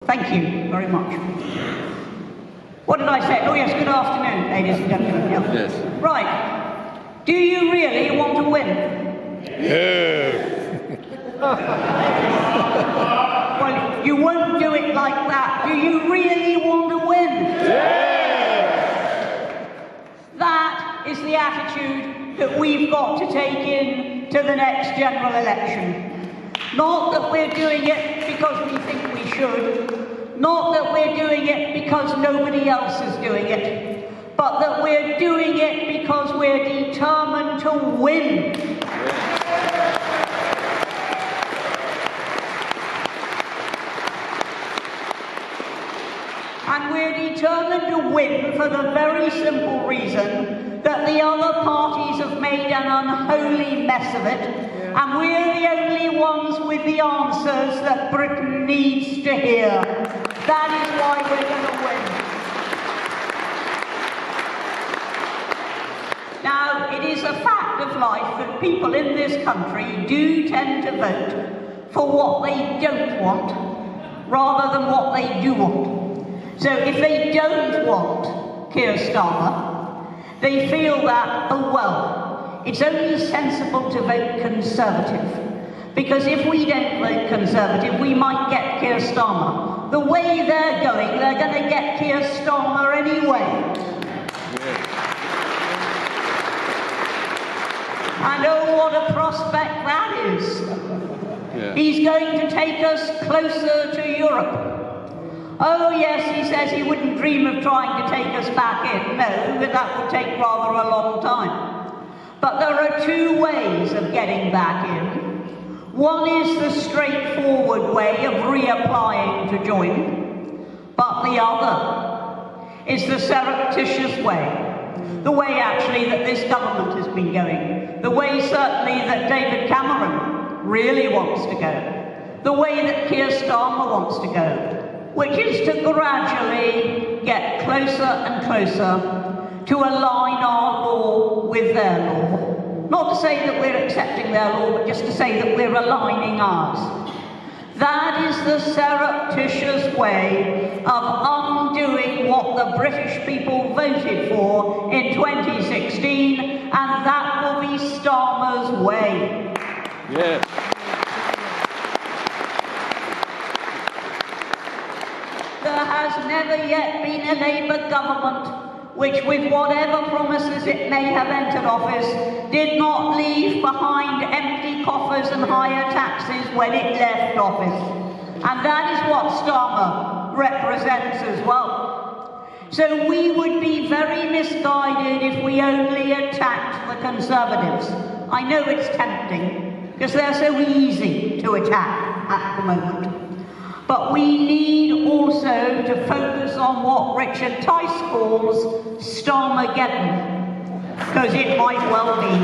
Thank you very much. What did I say? Oh yes, good afternoon, ladies and gentlemen. Yeah. Yes. Right. Do you really want to win? Yeah. Well, you won't do it like that. Do you really want to win? Yeah. That is the attitude that we've got to take in to the next general election. Not that we're doing it because we think we should, not that we're doing it because nobody else is doing it, but that we're doing it because we're determined to win. And we're determined to win for the very simple reason that the other parties have made an unholy mess of it, and we're the only ones with the answers that Britain needs to hear. That is why we're going to win. Now, it is a fact of life that people in this country do tend to vote for what they don't want, rather than what they do want. So if they don't want Keir Starmer, they feel that, oh well, it's only sensible to vote Conservative. Because if we don't vote Conservative, we might get Keir Starmer. The way they're going to get Keir Starmer anyway. Yeah. And oh, what a prospect that is. Yeah. He's going to take us closer to Europe. Oh yes, he says he wouldn't dream of trying to take us back in. No, but that would take rather a long time. But there are two ways of getting back in. One is the straightforward way of reapplying to join, but the other is the surreptitious way. The way actually that this government has been going. The way certainly that David Cameron really wants to go. The way that Keir Starmer wants to go. Which is to gradually get closer and closer to align our law with their law. Not to say that we're accepting their law, but just to say that we're aligning ours. That is the surreptitious way of undoing what the British people voted for in 2016, and that will be Starmer's way. Yes. There has never yet been a Labour government which, with whatever promises it may have entered office, did not leave behind empty coffers and higher taxes when it left office. And that is what Starmer represents as well. So we would be very misguided if we only attacked the Conservatives. I know it's tempting, because they're so easy to attack at the moment. But we need also to focus on what Richard Tice calls Starmageddon, because it might well be.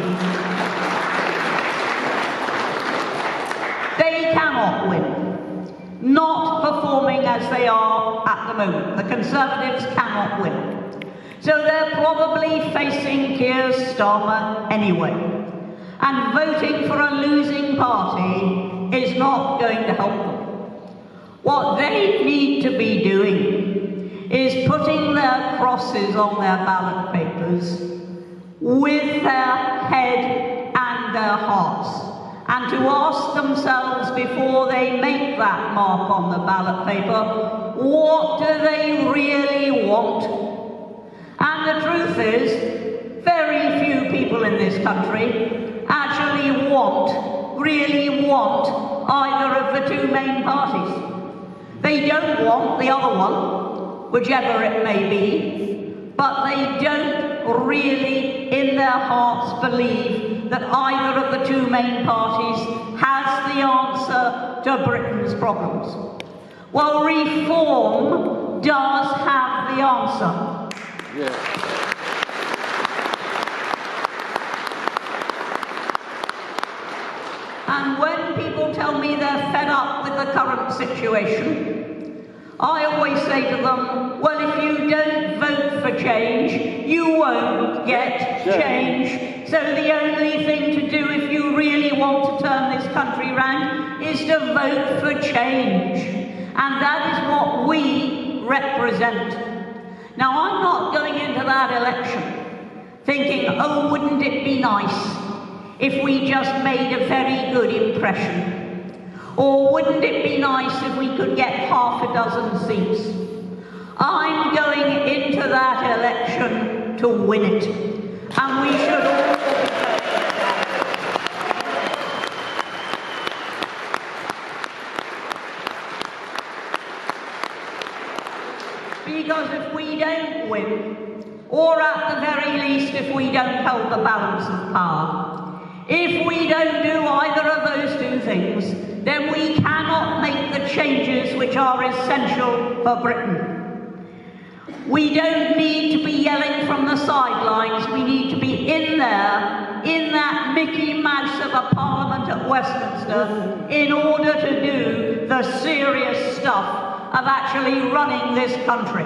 They cannot win, not performing as they are at the moment. The Conservatives cannot win. So they're probably facing Keir Starmer anyway. And voting for a losing party is not going to help them. What they need to be doing is putting their crosses on their ballot papers with their head and their hearts, and to ask themselves before they make that mark on the ballot paper, what do they really want? And the truth is, very few people in this country actually really want either of the two main parties. They don't want the other one, whichever it may be, but they don't really, in their hearts, believe that either of the two main parties has the answer to Britain's problems. Well, reform does have the answer. Yeah. And when people tell me they're fed up with the current situation, I always say to them, well, if you don't vote for change, you won't get change. So the only thing to do if you really want to turn this country round is to vote for change. And that is what we represent. Now, I'm not going into that election thinking, oh, wouldn't it be nice if we just made a very good impression? Or wouldn't it be nice if we could get half a dozen seats? I'm going into that election to win it. And we should all... Because if we don't win, or at the very least if we don't hold the balance of power, if we don't do either of those two things, then we cannot make the changes which are essential for Britain. We don't need to be yelling from the sidelines, we need to be in there, in that Mickey Mouse of a Parliament at Westminster, in order to do the serious stuff of actually running this country.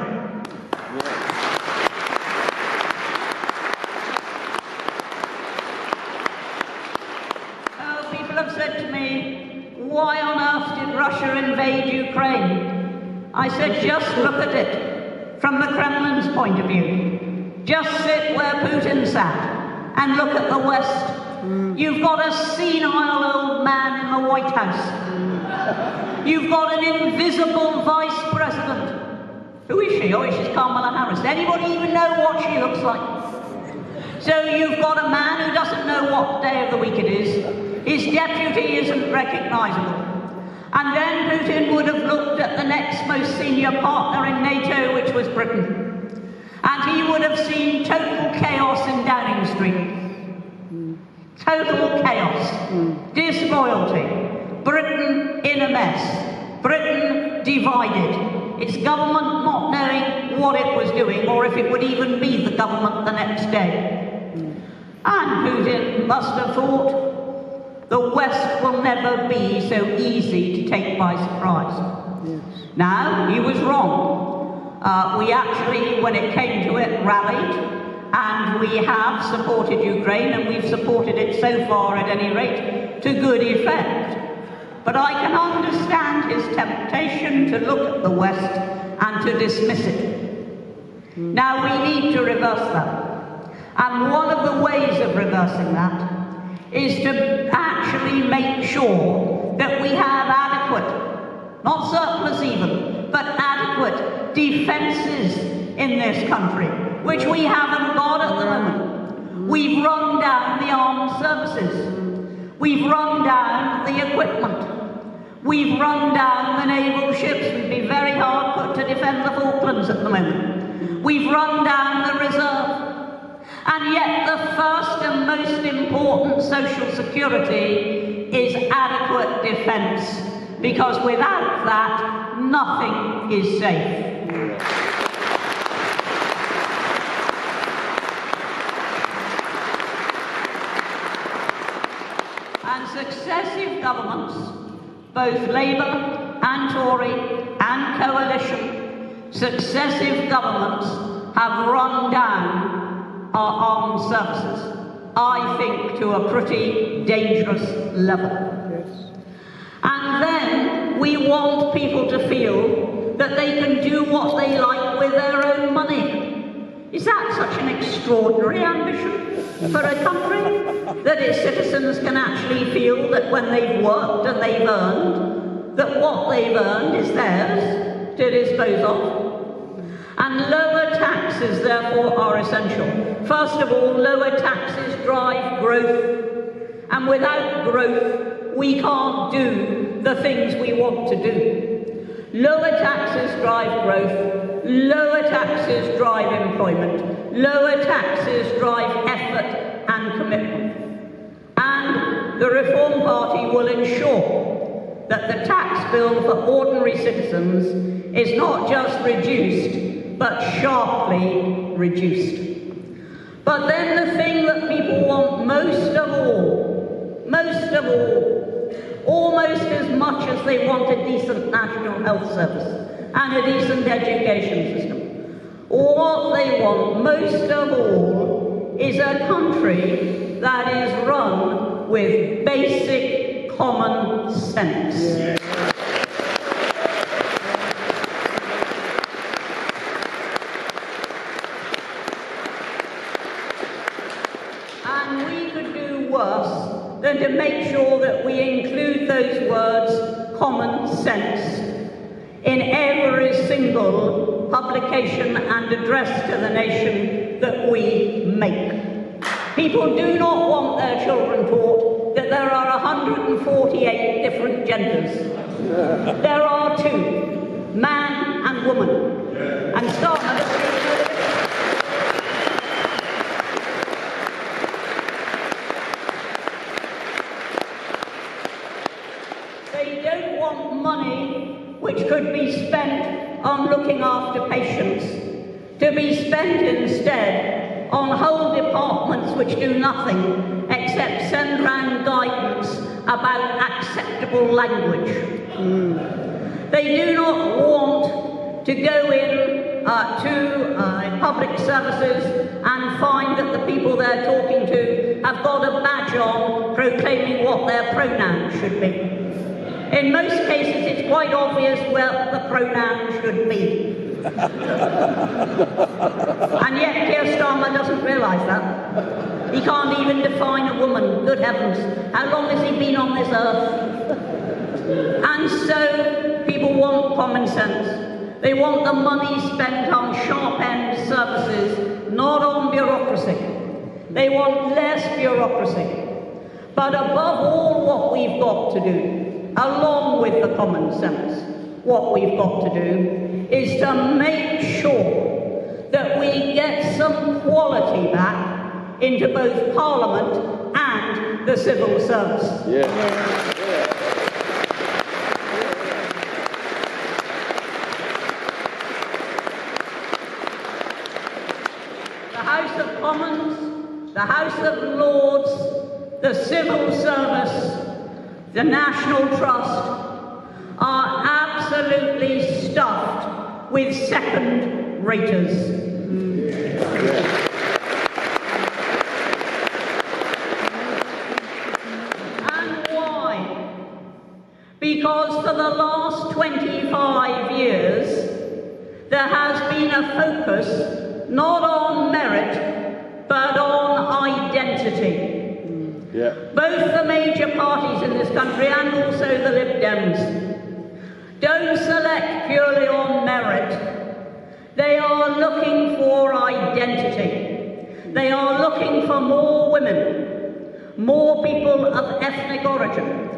People have said to me, why on earth did Russia invade Ukraine? I said, just look at it from the Kremlin's point of view. Just sit where Putin sat and look at the West. You've got a senile old man in the White House. You've got an invisible vice president. Who is she? Oh, she's Kamala Harris. Anybody even know what she looks like? So you've got a man who doesn't know what day of the week it is. His deputy isn't recognisable. And then Putin would have looked at the next most senior partner in NATO, which was Britain. And he would have seen total chaos in Downing Street. Total chaos. Disloyalty. Britain in a mess. Britain divided. Its government not knowing what it was doing, or if it would even be the government the next day. And Putin must have thought, the West will never be so easy to take by surprise. Yes. Now, he was wrong. We actually, when it came to it, rallied, and we have supported Ukraine, and we've supported it so far, at any rate, to good effect. But I can understand his temptation to look at the West and to dismiss it. Now, we need to reverse that. And one of the ways of reversing that is to actually make sure that we have adequate, not surplus even, but adequate defences in this country, which we haven't got at the moment. We've run down the armed services. We've run down the equipment. We've run down the naval ships. We'd be very hard put to defend the Falklands at the moment. We've run down the reserve. And yet the first and most important social security is adequate defence, because without that, nothing is safe. And successive governments, both Labour and Tory and coalition, successive governments have run down our armed services, I think, to a pretty dangerous level. Yes. And then we want people to feel that they can do what they like with their own money. Is that such an extraordinary ambition for a country, that its citizens can actually feel that when they've worked and they've earned, that what they've earned is theirs to dispose of? And lower taxes, therefore, are essential. First of all, lower taxes drive growth. And without growth, we can't do the things we want to do. Lower taxes drive growth. Lower taxes drive employment. Lower taxes drive effort and commitment. And the Reform Party will ensure that the tax bill for ordinary citizens is not just reduced, but sharply reduced. But then the thing that people want most of all, almost as much as they want a decent national health service and a decent education system, what they want most of all is a country that is run with basic common sense. Yeah. going to make sure that we include those words, common sense, in every single publication and address to the nation that we make. People do not want their children taught that there are 148 different genders. There are two, man and woman. And Starmer they don't want money which could be spent on looking after patients, to be spent instead on whole departments which do nothing except send round guidance about acceptable language. They do not want to go in to public services and find that the people they're talking to have got a badge on proclaiming what their pronouns should be. In most cases, it's quite obvious what the pronoun should be. And yet Keir Starmer doesn't realise that. He can't even define a woman, good heavens. How long has he been on this earth? And so people want common sense. They want the money spent on sharp-end services, not on bureaucracy. They want less bureaucracy. But above all, what we've got to do, along with the common sense, what we've got to do is to make sure that we get some quality back into both Parliament and the civil service. The House of Commons, the House of Lords, the civil service, the National Trust are absolutely stuffed with second-raters. And why? Because for the last 25 years, there has been a focus not on merit, but on identity. Both the major parties in this country and also the Lib Dems don't select purely on merit. They are looking for identity. They are looking for more women, more people of ethnic origin,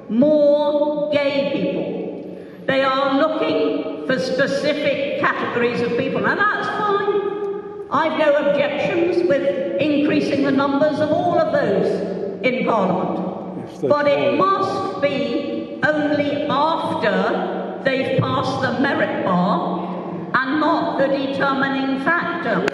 more gay people. They are looking for specific categories of people, and that's fine. I've no objections with increasing the numbers of all of those in Parliament. But it must be only after they've passed the merit bar and not the determining factor.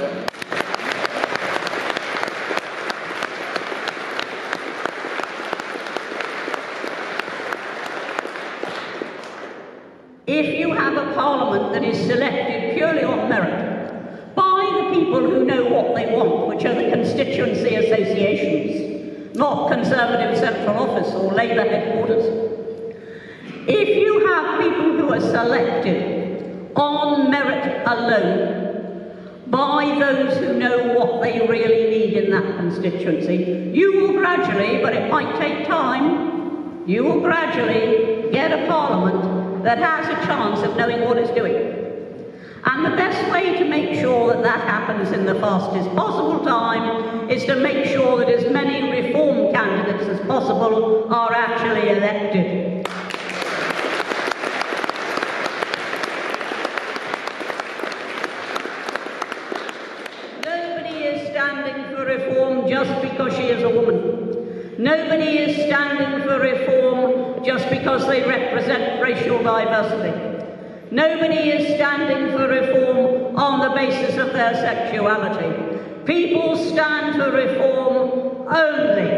If you have a Parliament that is selected purely on merit by the people who know what they want, which are the constituency associations, not Conservative central office or Labour headquarters. If you have people who are selected on merit alone by those who know what they really need in that constituency, you will gradually, but it might take time, you will gradually get a Parliament that has a chance of knowing what it's doing. And the best way to make sure that that happens in the fastest possible time is to make sure that as many reform candidates as possible are actually elected. Nobody is standing for reform just because she is a woman. Nobody is standing for reform just because they represent racial diversity. Nobody is standing for reform on the basis of their sexuality. People stand for reform only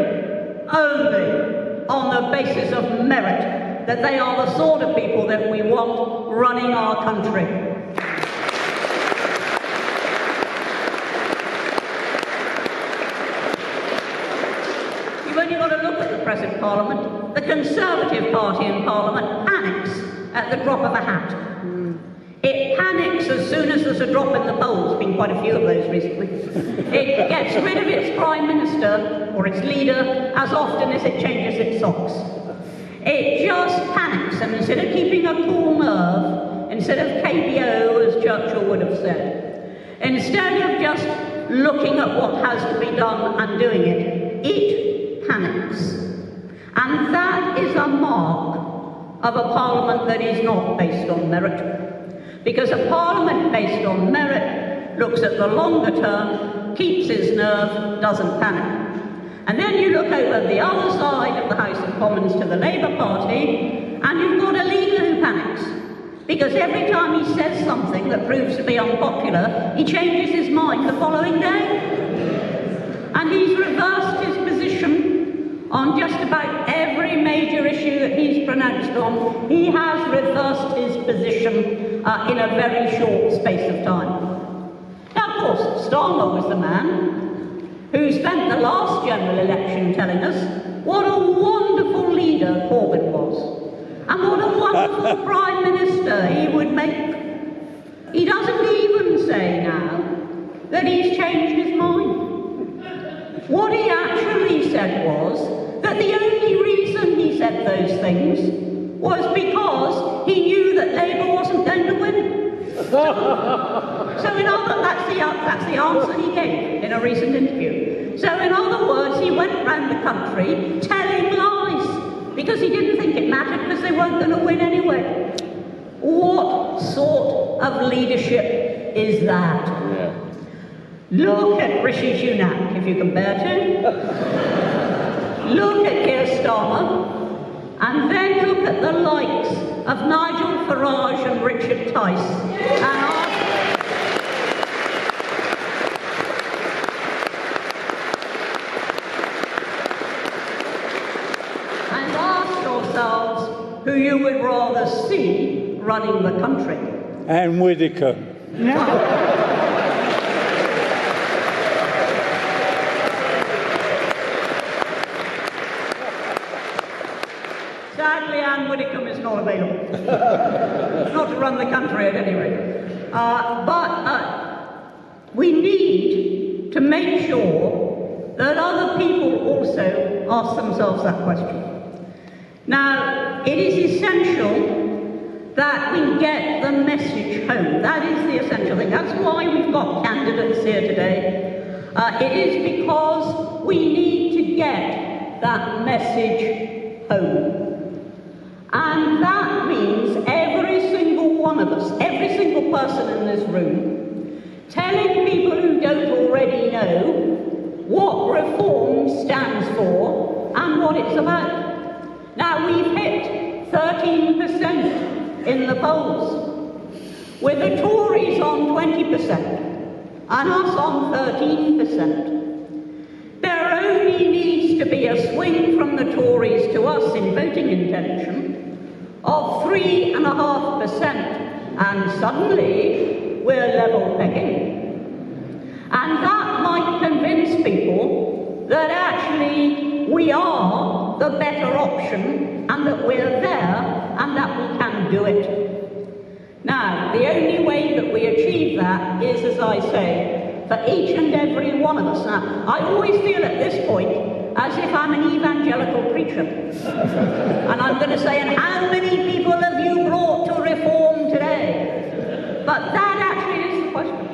on the basis of merit, that they are the sort of people that we want running our country. You've only got to look at the present Parliament. The Conservative Party in Parliament panics at the drop of a hat. It panics panics as soon as there's a drop in the polls, been quite a few of those recently. It gets rid of its Prime Minister or its leader as often as it changes its socks. It just panics, and instead of keeping a cool nerve, instead of KBO, as Churchill would have said, instead of just looking at what has to be done and doing it, it panics. And that is a mark of a parliament that is not based on merit. Because a parliament based on merit looks at the longer term, keeps its nerve, doesn't panic. And then you look over the other side of the House of Commons to the Labour Party, and you've got a leader who panics. Because every time he says something that proves to be unpopular, he changes his mind the following day. And he's reversed his position on just about every major issue that he's pronounced on. He has reversed his position in a very short space of time. Now, of course, Starmer was the man who spent the last general election telling us what a wonderful leader Corbyn was, and what a wonderful Prime Minister he would make. He doesn't even say now that he's changed his mind. What he actually said was that the only reason he said those things was because he knew that Labour wasn't going to win. So that's the answer he gave in a recent interview. So in other words, he went round the country telling lies because he didn't think it mattered because they weren't going to win anyway. What sort of leadership is that? Yeah. Look at Rishi Sunak, if you can bear to. Look at Keir Starmer. And then look at the likes of Nigel Farage and Richard Tice. And ask yourselves who you would rather see running the country. Ann Widdecombe. Sadly, Ann Widdecombe is not available. Not to run the country at any rate. But we need to make sure that other people also ask themselves that question. Now, it is essential that we get the message home. That is the essential thing. That's why we've got candidates here today. It is because we need to get that message home. And that means every single one of us, every single person in this room, telling people who don't already know what reform stands for and what it's about. Now, we've hit 13% in the polls, with the Tories on 20% and us on 13%. There only needs to be a swing from the Tories to us in voting intention of 3.5%, and suddenly we're level pegging. And that might convince people that actually we are the better option and that we're there and that we can do it. Now, the only way that we achieve that is, as I say, for each and every one of us. Now, I always feel at this point as if I'm an evangelical preacher. And I'm going to say, and how many people have you brought to reform today? But that actually is the question.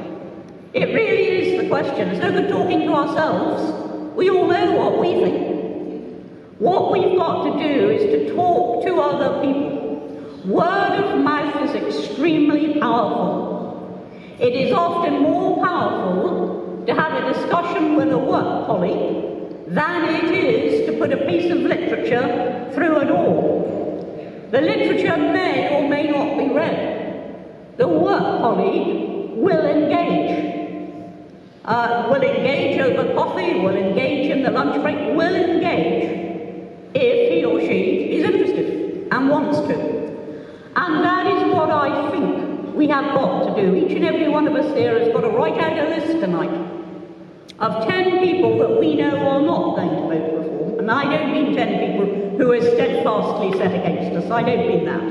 It really is the question. It's no good talking to ourselves. We all know what we think. What we've got to do is to talk to other people. Word of mouth is extremely powerful. It is often more powerful to have a discussion with a work colleague than it is to put a piece of literature through a door. The literature may or may not be read. The work colleague will engage. Will engage over coffee, will engage in the lunch break, will engage if he or she is interested and wants to. And that is what I think we have got to do. Each and every one of us here has got to write out a list tonight of 10 people that we know are not going to vote for reform. And I don't mean 10 people who are steadfastly set against us. I don't mean that.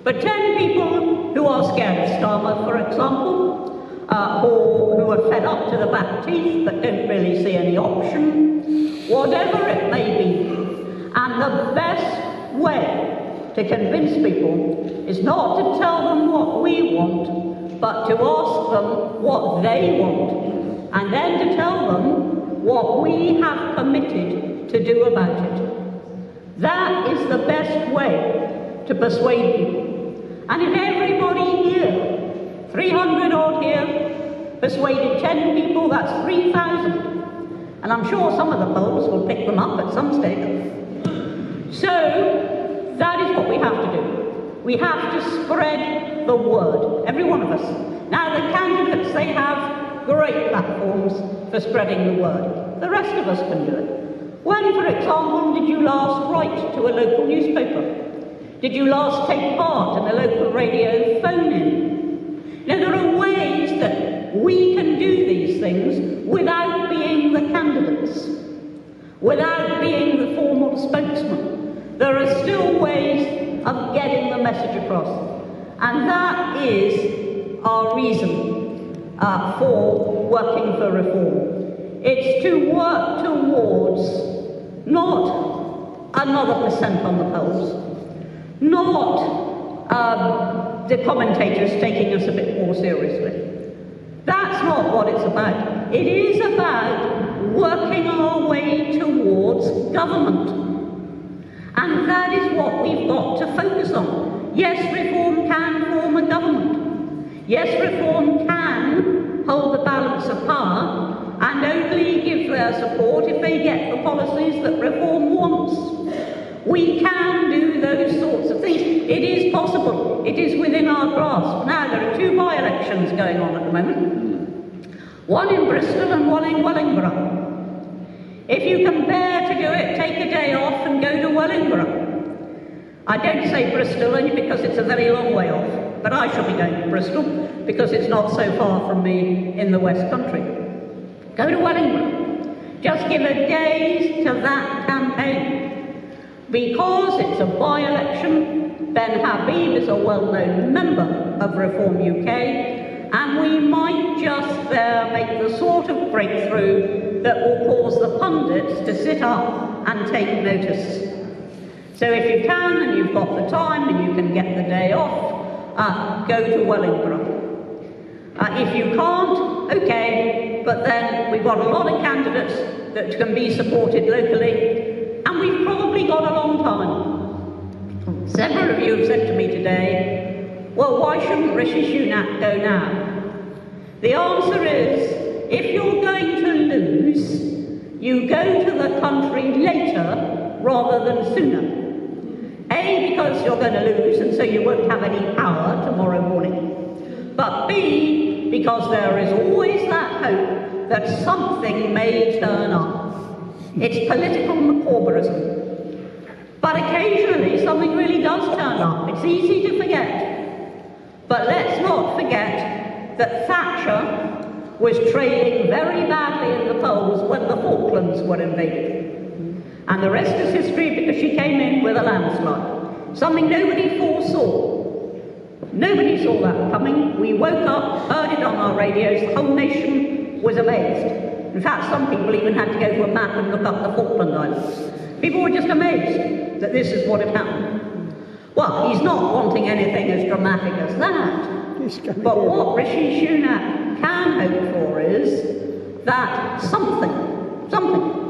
But 10 people who are scared of Starmer, for example, or who are fed up to the back teeth but don't really see any option, whatever it may be. And the best way to convince people is not to tell them what we want, but to ask them what they want, and then to tell them what we have committed to do about it. That is the best way to persuade people. And if everybody here, 300 odd here, persuaded 10 people, that's 3,000. And I'm sure some of the polls will pick them up at some stage. So, that is what we have to do. We have to spread the word, every one of us. Now, the candidates, they have great platforms for spreading the word. The rest of us can do it. When, for example, did you last write to a local newspaper? Did you last take part in a local radio phone-in? Now, there are ways that we can do these things without being the candidates, without being the formal spokesman. There are still ways of getting the message across. And that is our reason for working for reform. It's to work towards not another percent on the polls, not the commentators taking us a bit more seriously. That's not what it's about. It is about working our way towards government. And that is what we've got to focus on. Yes, reform can form a government. Yes, reform can hold the balance of power and only give their support if they get the policies that reform wants. We can do those sorts of things. It is possible. It is within our grasp. Now, there are two by-elections going on at the moment. One in Bristol and one in Wellingborough. If you can bear to do it, take a day off and go to Wellingborough. I don't say Bristol only because it's a very long way off, but I shall be going to Bristol because it's not so far from me in the West Country. Go to Wellingborough. Just give a gaze to that campaign. Because it's a by-election, Ben Habib is a well-known member of Reform UK, and we might just there make the sort of breakthrough that will cause the pundits to sit up and take notice. So if you can, and you've got the time, and you can get the day off, go to Wellingborough. If you can't, okay, but then we've got a lot of candidates that can be supported locally, and we've probably got a long time. Several of you have said to me today, well, why shouldn't Rishi Sunak go now? The answer is, if you're going to lose, you go to the country later rather than sooner. A, because you're going to lose, and so you won't have any power tomorrow morning. But B, because there is always that hope that something may turn up. It's political McCorberism. But occasionally something really does turn up. It's easy to forget. But let's not forget that Thatcher was trailing very badly in the polls when the Falklands were invaded. And the rest is history because she came in with a landslide. Something nobody foresaw. Nobody saw that coming. We woke up, heard it on our radios, the whole nation was amazed. In fact, some people even had to go to a map and look up the Falkland Islands. People were just amazed that this is what had happened. Well, he's not wanting anything as dramatic as that. But what Rishi Sunak can hope for is that something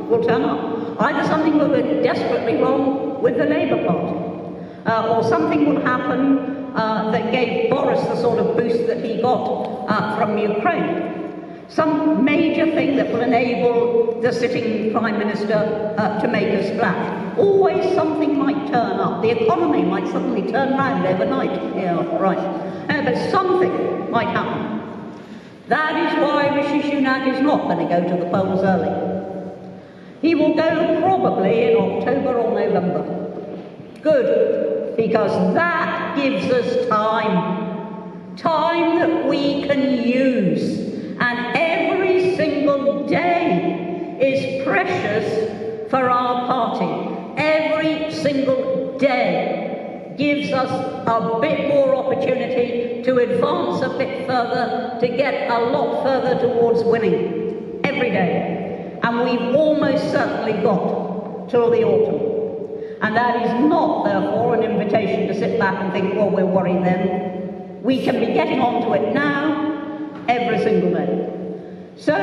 will turn up. Either something will go desperately wrong with the Labour Party, or something will happen that gave Boris the sort of boost that he got from Ukraine. Some major thing that will enable the sitting Prime Minister to make a splash. Always something might turn up. The economy might suddenly turn round overnight. Yeah, right. But something might happen. That is why Rishi Sunak is not going to go to the polls early. He will go probably in October or November. Good, because that gives us time. Time that we can use. And every single day is precious for our party. Every single day. gives us a bit more opportunity to advance a bit further, to get a lot further towards winning every day. And we've almost certainly got till the autumn. And that is not, therefore, an invitation to sit back and think, well, we'll worry then. We can be getting on to it now, every single day. So,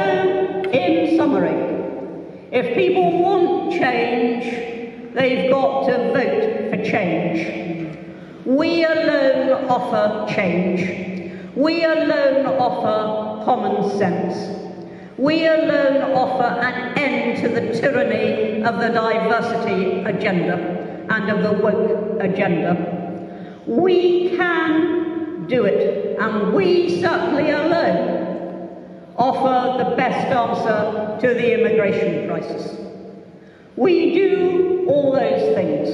in summary, if people want change, they've got to vote for change. We alone offer change. We alone offer common sense. We alone offer an end to the tyranny of the diversity agenda and of the woke agenda. We can do it, and we certainly alone offer the best answer to the immigration crisis. We do all those things.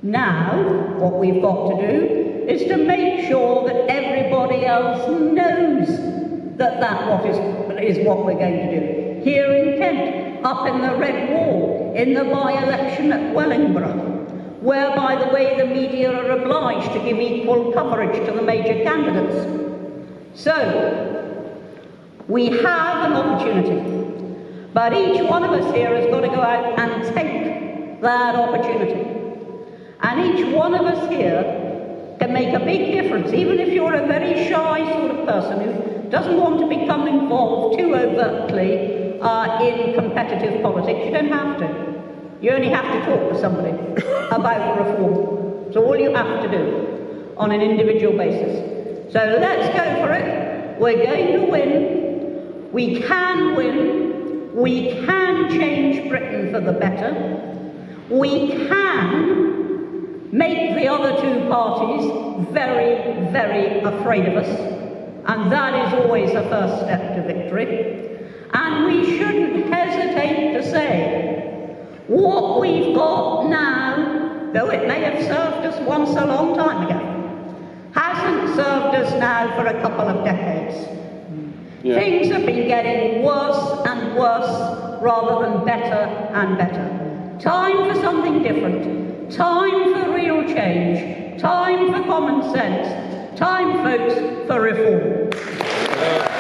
Now, what we've got to do is to make sure that everybody else knows that is what we're going to do. Here in Kent, up in the Red Wall, in the by-election at Wellingborough, where, by the way, the media are obliged to give equal coverage to the major candidates. So, we have an opportunity, but each one of us here has got to go out and take that opportunity. And each one of us here can make a big difference, even if you're a very shy sort of person who doesn't want to become involved too overtly in competitive politics. You don't have to. You only have to talk to somebody about reform. So all you have to do on an individual basis. So let's go for it. We're going to win. We can win. We can change Britain for the better. We can make the other two parties very, very afraid of us. And that is always a first step to victory. And we shouldn't hesitate to say, what we've got now, though it may have served us once a long time ago, hasn't served us now for a couple of decades. Yeah. Things have been getting worse and worse rather than better and better. Time for something different. Time for real change. Time for common sense. Time, folks, for reform.